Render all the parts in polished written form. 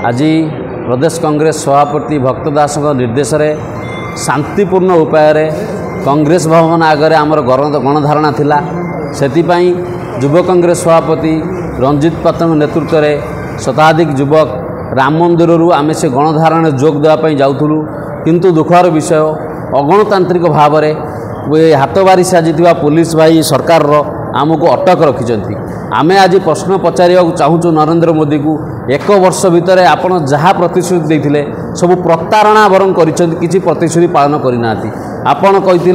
आज प्रदेश कांग्रेस सभापति भक्त दास निर्देश शांतिपूर्ण उपाय कांग्रेस भवन आगे आमर गणधारणा थिला सेतिपाई युव कांग्रेस सभापति रंजित पात्र नेतृत्व में शताधिक युवक राम मंदिर आम से गणधारण जोग देवाई जाऊँ किंतु दुखर विषय अगणतांत्रिक भाव में हाथ बारी साजिता पुलिस भाई सरकार आमको अटक रखिंट आम आज प्रश्न पचार चाहूँ नरेंद्र मोदी को एक वर्ष भितर आपड़ जहाँ प्रतिश्रुति देते सब प्रतारणा बरं किसी प्रतिश्रुति पालन करना आपड़ कही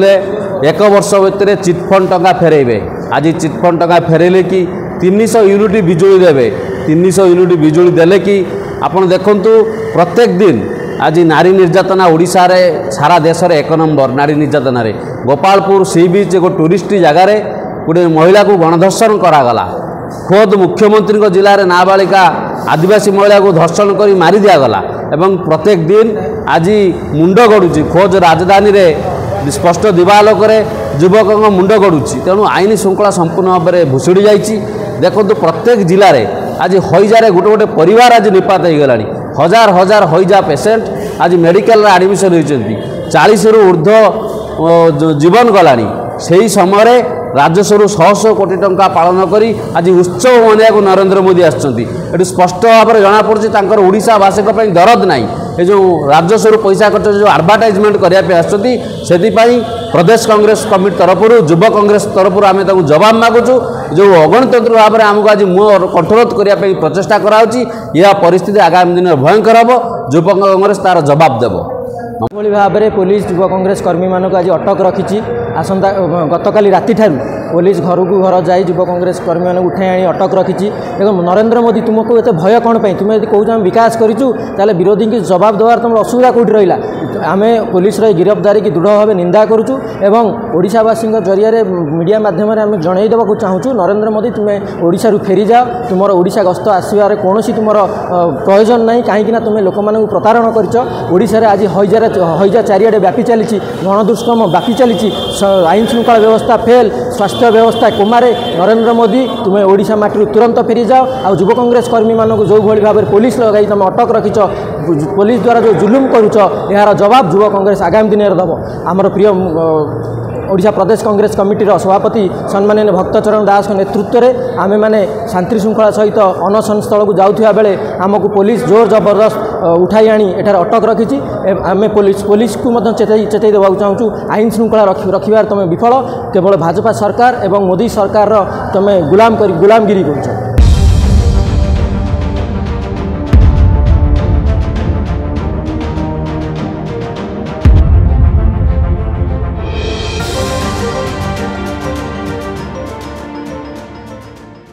एक वर्ष भितर चिटफंड टंका फेरेबे आज चिटफंड टंका फेरेले कि 300 यूनिट बिजुली देवे 300 यूनिट बिजुली देले कि आपड़ देखु प्रत्येक दिन आज नारी निर्यातना ओडिशा रे सारा देश रे 1 नंबर नारी निर्यातना रे गोपालपुर सी बीच एक टूरिस्ट जगार गोटे महिला को गणधर्षण करागला खोद मुख्यमंत्री जिले में नाबालिका आदिवासी महिला को धर्षण कर मारी दिगला एवं प्रत्येक दिन आज मुंड गड़ुची खोज राजधानी रे स्पष्ट दिवालोक युवक मुंड गड़ुची तेणु आईन श्रृंखला संपूर्ण भाव में भुशुड़ी जाइए देखो प्रत्येक जिले में आज हईजा गोटे गोटे परिवार आज निपात हो गला हजार हजार हईजा पेसेंट आज मेडिकल एडमिशन होती 40 रु ऊर्ध्व जीवन गला से समय राजस्व 100 कोटी टंका पालन करी आज उत्सव मनाया नरेंद्र मोदी आसुँच स्पष्ट भाव में जमापड़ी ओडिशावासी दरद ना ये जो राजस्व पैसा खर्च जो आडभटाइजमेंट करने से प्रदेश कांग्रेस कमिटी तरफ युव कांग्रेस तरफ आम जवाब मागुचु जो अगणतंत्र भाव में आमको आज मुँह कंठरोध करने प्रचेषा कराई यह परिस्थिति आगामी दिन में भयंकर हम युव कांग्रेस तार जवाब देव भाव में पुलिस युव कांग्रेस कर्मी मानक आज अटक रखी आसंता गतकाली राति ठारू पुलिस घर को घर जाई युव कांग्रेस कर्मी मानक उठाई आनी अटक रखी देखो नरेंद्र मोदी तुमको एत भय कौन पाई तुम्हें कौच आम विकास करूँ ताले विरोधी की जवाब देवार तुम असुविधा कौटी रहा आम पुलिस गिरफ्तारी की दृढ़ भाव निंदा करुचु एवं ओडिशावासी जरिए मीडिया माध्यम आम जनईदेवा चाहूँ नरेंद्र मोदी तुम्हें ओडिशा फेरी जाओ तुम ओडिशा गस्त आसबार कौन तुम प्रयोजन ना कहीं तुम्हें लोक मानक प्रतारण कर आज हईजा चारिड़े व्यापी चली गणदुष्कर्म व्यापी चली आईन श्रृंखला व्यवस्था फेल स्वास्थ्य व्यवस्था कोमारे नरेंद्र मोदी तुम्हें ओडिशा माटी तुरंत फेरी जाओ आ युव कांग्रेस कर्मी मानक जो भाई भाव में पुलिस लगाई तुम अटक रखिच पुलिस द्वारा जो जुलुम करुच यार जवाब युव कांग्रेस आगामी दिन में दब आमर प्रिय ओडिशा प्रदेश कांग्रेस कमिटीर सभापति सम्माननीय भक्तचरण दास नेतृत्व में आमे माने शांति श्रृंखला सहित अनशन स्थल को जाऊा बेले आमको पुलिस जोर जबरदस्त उठाई आनी एठार अटक रखी आम पुलिस को चेताई देवा चाहूँ आईन श्रृंखला रखिबार तुम विफल केवल भाजपा सरकार एवं मोदी सरकार तुम गुलामगिरी कर